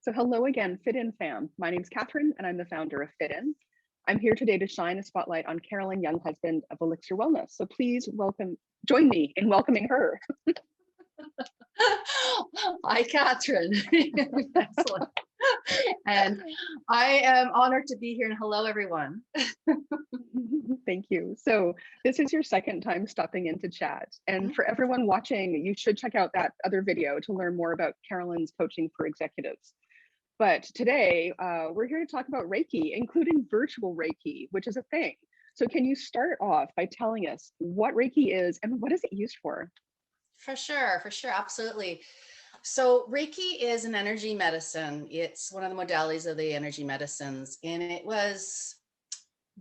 So hello again, FitIn fam. My name's Catherine, and I'm the founder of FitIn. I'm here today to shine a spotlight on Carolynn Younghusband of Elixir Wellness. So please join me in welcoming her. Hi, Catherine. Excellent. And I am honored to be here, and hello, everyone. Thank you. So this is your second time stopping in to chat. And for everyone watching, you should check out that other video to learn more about Carolynn's coaching for executives. But today, we're here to talk about Reiki, including virtual Reiki, which is a thing. So can you start off by telling us what Reiki is and what is it used for? For sure, absolutely. So Reiki is an energy medicine. It's one of the modalities of the energy medicines, and it was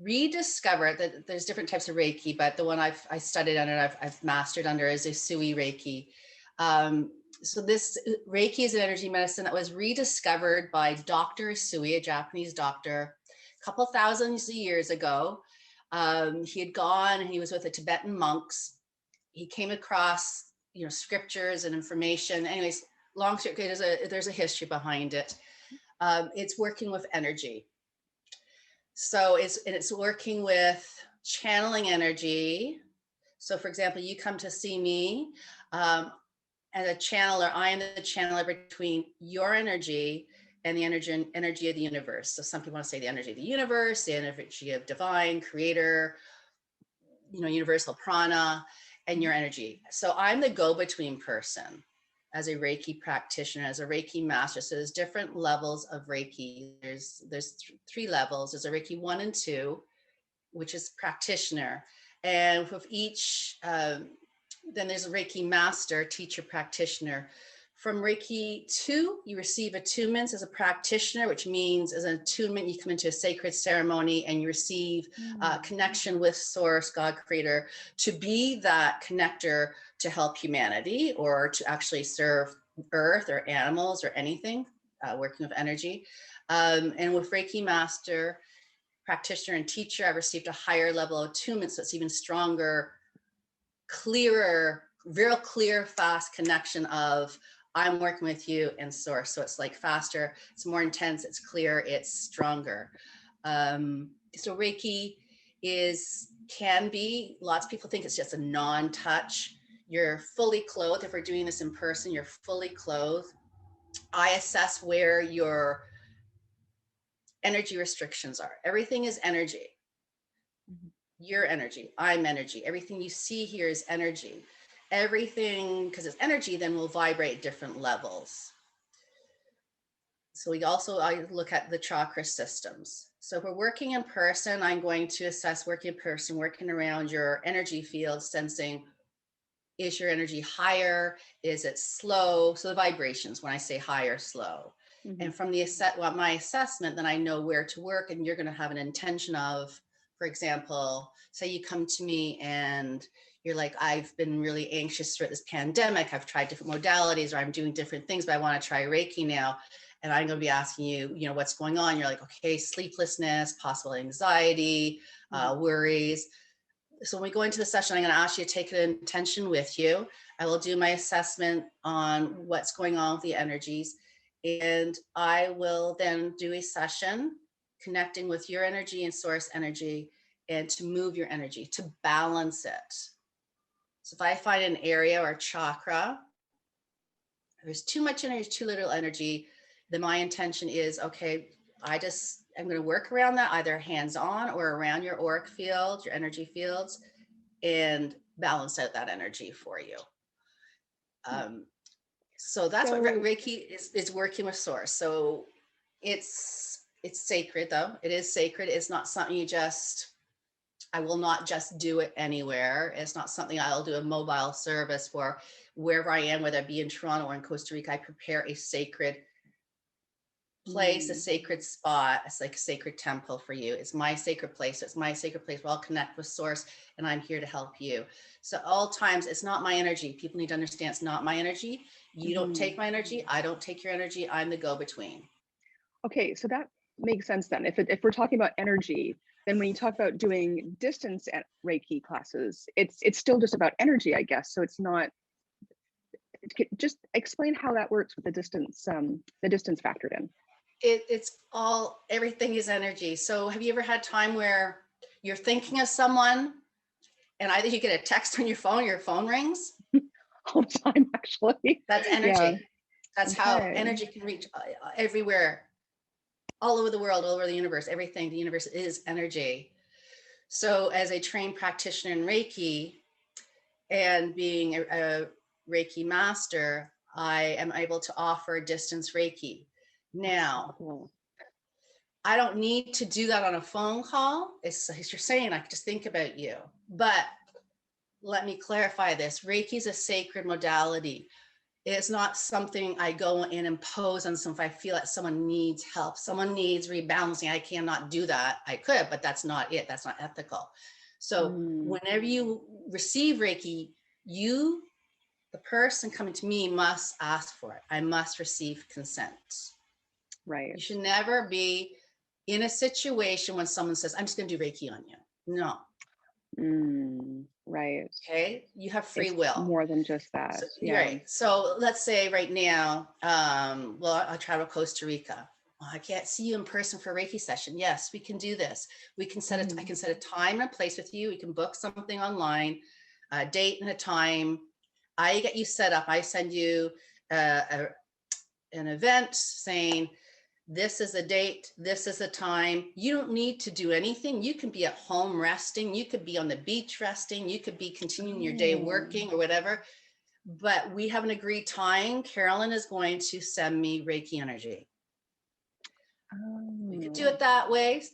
rediscovered. That there's different types of Reiki, but the one I studied under, I've mastered under, is Usui Reiki. So this Reiki is an energy medicine that was rediscovered by Dr. Usui, a Japanese doctor, a couple thousand years ago. He had gone and he was with the Tibetan monks. He came across, scriptures and information. Anyways, long story, there's a history behind it. It's working with energy. So it's working with channeling energy. So for example, you come to see me, as a channeler, I am the channeler between your energy and the energy of the universe. So some people want to say the energy of the universe, the energy of divine, creator, universal prana, and your energy. So I'm the go-between person as a Reiki practitioner, as a Reiki master. So there's different levels of Reiki. There's three levels. There's a Reiki 1 and 2, which is practitioner. And with each, then there's a Reiki master, teacher, practitioner. From Reiki 2, you receive attunements as a practitioner, which means as an attunement, you come into a sacred ceremony and you receive connection with source, God, creator, to be that connector to help humanity or to actually serve earth or animals or anything, working with energy. And with Reiki master, practitioner, and teacher, I've received a higher level of attunement, so it's even stronger, clearer, real clear, fast connection of I'm working with you and source. So it's like faster, it's more intense, it's clear, it's stronger. So Reiki can be, lots of people think it's just a non-touch. You're fully clothed. If we're doing this in person, you're fully clothed. I assess where your energy restrictions are. Everything is energy. Your energy, I'm energy. Everything you see here is energy. Everything, because it's energy, then will vibrate different levels. So I look at the chakra systems. So if we're working in person, I'm going to assess working in person, working around your energy field, sensing, is your energy higher? Is it slow? So the vibrations, when I say higher, slow. And from my assessment, then I know where to work, and you're going to have an intention of, for example, say you come to me and you're like, I've been really anxious throughout this pandemic. I've tried different modalities, or I'm doing different things, but I want to try Reiki now. And I'm going to be asking you, what's going on? You're like, okay, sleeplessness, possible anxiety, worries. So when we go into the session, I'm going to ask you to take an intention with you. I will do my assessment on what's going on with the energies. And I will then do a session connecting with your energy and source energy, and to move your energy, to balance it. So if I find an area or chakra, there's too much energy, too little energy, then my intention is, okay, I'm going to work around that, either hands-on or around your auric field, your energy fields, and balance out that energy for you. So that's what Reiki is working with source. So it's sacred, though. It is sacred. It's not something I will not just do it anywhere. It's not something I'll do a mobile service for. Wherever I am, whether it be in Toronto or in Costa Rica, I prepare a sacred place, a sacred spot. It's like a sacred temple for you. It's my sacred place. It's my sacred place where I'll connect with source, and I'm here to help you. So all times, it's not my energy. People need to understand it's not my energy. You don't take my energy. I don't take your energy. I'm the go-between. Okay, so that makes sense then. If we're talking about energy, then when you talk about doing distance Reiki classes, it's still just about energy, I guess. So it's not just explain how that works with the distance factored in. It's all, everything is energy. So have you ever had time where you're thinking of someone and either you get a text on your phone rings? All the time, actually. That's energy. Yeah. That's Okay. how energy can reach everywhere, all over the world, all over the universe. Everything, the universe is energy. So as a trained practitioner in Reiki and being a Reiki master, I am able to offer distance Reiki. Now, Cool. I don't need to do that on a phone call. As you're saying, I could just think about you. But let me clarify this. Reiki is a sacred modality. It's not something I go and impose on someone. If I feel that someone needs help, someone needs rebalancing, I cannot do that. I could, but that's not it. That's not ethical. So whenever you receive Reiki, you, the person coming to me, must ask for it. I must receive consent. Right. You should never be in a situation when someone says, I'm just going to do Reiki on you. No. Right. Okay. You have free It's will. more than just that. So, yeah. Right. So let's say right now, well, I travel to Costa Rica. Well, I can't see you in person for a Reiki session. Yes, we can do this. We can set it. I can set a time and a place with you. We can book something online, a date and a time. I get you set up. I send you an event saying, this is the date, this is the time. You don't need to do anything. You can be at home resting. You could be on the beach resting. You could be continuing your day working or whatever. But we have an agreed time. Carolyn is going to send me Reiki energy. We could do it that way.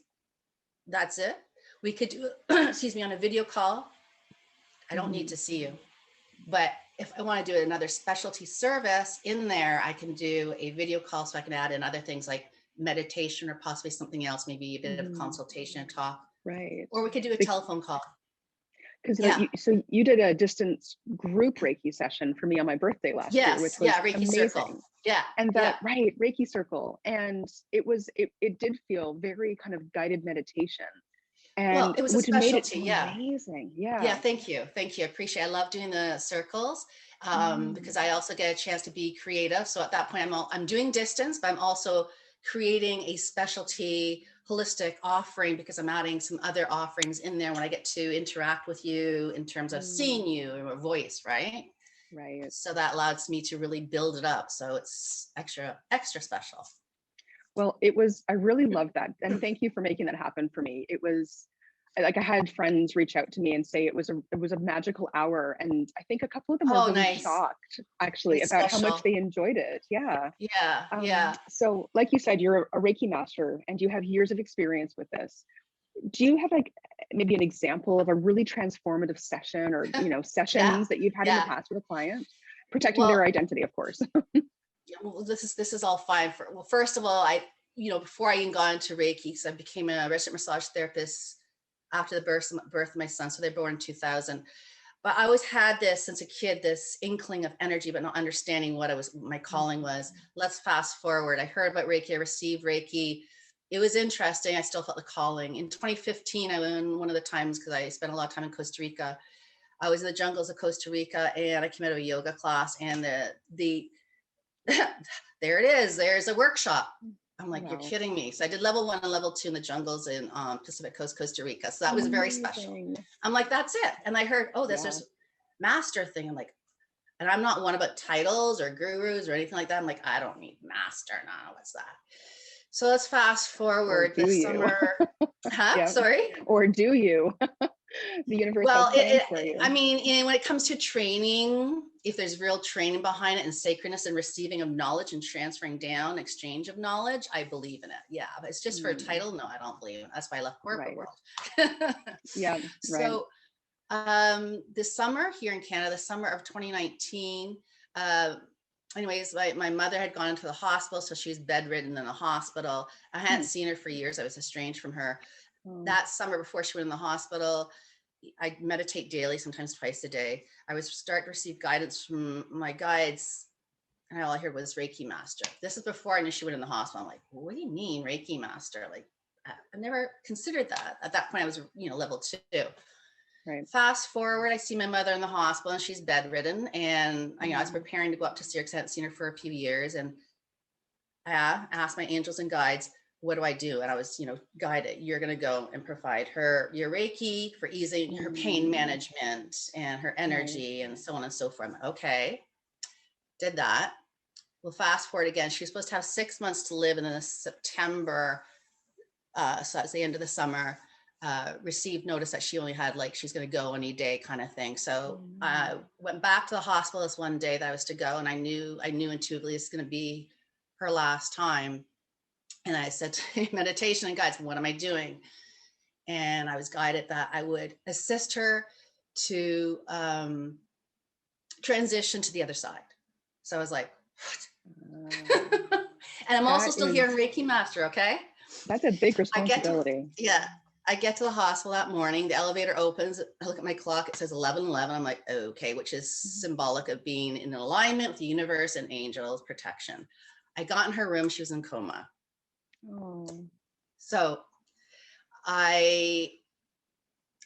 That's it. We could do it, excuse me, on a video call. I don't need to see you. But if I want to do another specialty service in there, I can do a video call so I can add in other things like meditation or possibly something else, maybe a bit of consultation and talk. Right. Or we could do a telephone call. Because so you did a distance group Reiki session for me on my birthday last year, which was Reiki amazing. circle. Yeah. And that, right, Reiki circle. And it did feel very kind of guided meditation. And well, it was a specialty, amazing. Yeah, thank you. I appreciate it. I love doing the circles because I also get a chance to be creative. So at that point, I'm doing distance, but I'm also creating a specialty holistic offering because I'm adding some other offerings in there when I get to interact with you in terms of seeing you and a voice, right? Right. So that allows me to really build it up. So it's extra special. Well, I really loved that. And thank you for making that happen for me. It was like, I had friends reach out to me and say it was a magical hour. And I think a couple of them were really shocked actually about how much they enjoyed it. Yeah. Yeah. So like you said, you're a Reiki master and you have years of experience with this. Do you have like maybe an example of a really transformative session or, sessions that you've had in the past with a client, protecting their identity, of course? Well, this is all fine. First of all, before I even got into Reiki, because I became a registered massage therapist after the birth of my son. So they're born in 2000. But I always had this since a kid, this inkling of energy, but not understanding what my calling was. Let's fast forward. I heard about Reiki. I received Reiki. It was interesting. I still felt the calling. In 2015, I went one of the times because I spent a lot of time in Costa Rica. I was in the jungles of Costa Rica and I came out of a yoga class and the there it is. There's a workshop. I'm like, You're kidding me. So I did level 1 and level 2 in the jungles in Pacific Coast, Costa Rica. So that was very special. I'm like, that's it. And I heard, there's this master thing. I'm like, and I'm not one about titles or gurus or anything like that. I'm like, I don't need master. No, what's that? So let's fast forward this summer. Sorry. Or do you? The universe. Well, I mean, when it comes to training, if there's real training behind it and sacredness and receiving of knowledge and transferring down, exchange of knowledge, I believe in it. Yeah, but it's just for a title. No, I don't believe in it. That's why I left corporate world. So this summer here in Canada, the summer of 2019, anyways, my mother had gone into the hospital, so she was bedridden in the hospital. I hadn't seen her for years. I was estranged from her. That summer before she went in the hospital, I meditate daily, sometimes twice a day. I would start to receive guidance from my guides, and all I heard was Reiki master. This is before I knew she went in the hospital. I'm like, what do you mean Reiki master? Like, I never considered that. At that point, I was, level 2. Right. Fast forward, I see my mother in the hospital and she's bedridden. And I was preparing to go up to see her because I hadn't seen her for a few years. And I asked my angels and guides, what do I do? And I was, guided. You're going to go and provide her your Reiki for easing her pain management and her energy and so on and so forth. I'm like, okay, did that. Well, fast forward again. She was supposed to have 6 months to live, and then in September, so that's the end of the summer, received notice that she only had she's going to go any day kind of thing. So I went back to the hospital this one day that I was to go, and I knew intuitively it's going to be her last time. And I said to meditation and guides, what am I doing? And I was guided that I would assist her to transition to the other side. So I was like, what? And I'm also still here in Reiki Master, okay? That's a big responsibility. I get to the hospital that morning. The elevator opens. I look at my clock. It says 11:11. I'm like, okay, which is symbolic of being in alignment with the universe and angels protection. I got in her room. She was in coma. Oh. So I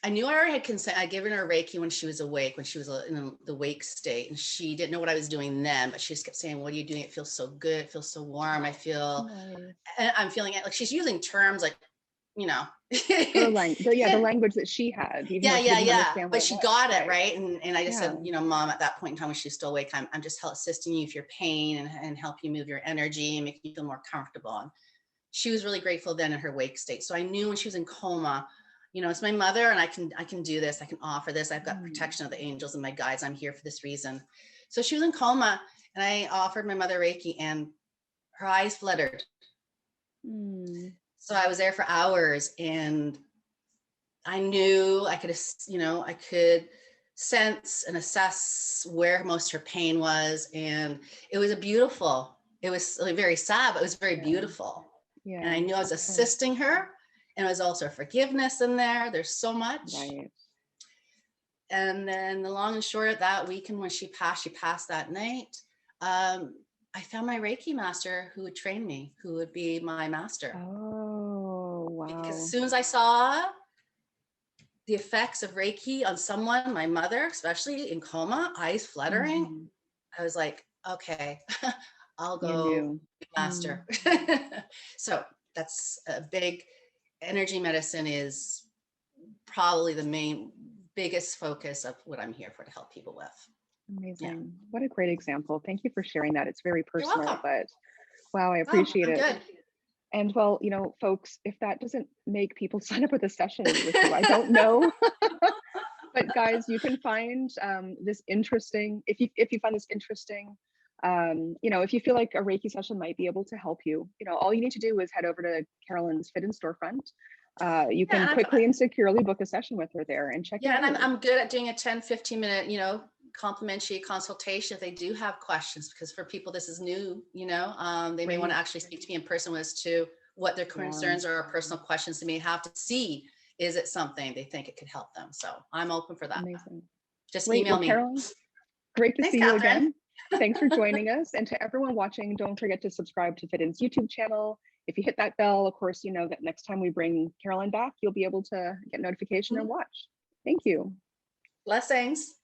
knew I already had consent. I'd given her Reiki when she was awake, when she was in the wake state, and she didn't know what I was doing then, but she just kept saying, what are you doing? It feels so good. It feels so warm. I feel, and I'm feeling it. Like she's using terms like, the language that she had. But she got it, right? And I just said, Mom, at that point in time when she's still awake, I'm just assisting you with your pain and help you move your energy and make you feel more comfortable. And she was really grateful then in her wake state. So I knew when she was in coma, it's my mother, and I can do this. I can offer this. I've got protection of the angels and my guides. I'm here for this reason. So she was in coma, and I offered my mother Reiki, and her eyes fluttered. So I was there for hours, and I knew I could sense and assess where most of her pain was. And it was it was very sad, but it was very beautiful. Yeah. And I knew I was assisting her, and it was also forgiveness in there. There's so much. Right. And then the long and short of that weekend, when she passed that night. I found my Reiki master who would train me, who would be my master. Oh, wow. Because as soon as I saw the effects of Reiki on someone, my mother, especially in coma, eyes fluttering, I was like, okay, I'll go be master. So that's a big, energy medicine is probably the biggest focus of what I'm here for, to help people with. Amazing. Yeah. What a great example. Thank you for sharing that. It's very personal, but wow, I appreciate it. Good. And well, folks, if that doesn't make people sign up with a session with you, I don't know. But guys, you can find this interesting, if you find this interesting, if you feel like a Reiki session might be able to help you, all you need to do is head over to Carolynn's FitIn storefront. You can quickly and securely book a session with her there and check it out. Yeah, and I'm good at doing a 10-15 minute, complimentary consultation if they do have questions, because for people this is new, they may want to actually speak to me in person as to what their concerns or personal questions they may have, to see, is it something they think it could help them. So I'm open for that. Amazing. Just email me. Carolynn, great to see you again. Thanks for joining us. And to everyone watching, don't forget to subscribe to FitIn's YouTube channel. If you hit that bell, of course, that next time we bring Carolynn back, you'll be able to get notification and watch. Thank you. Blessings.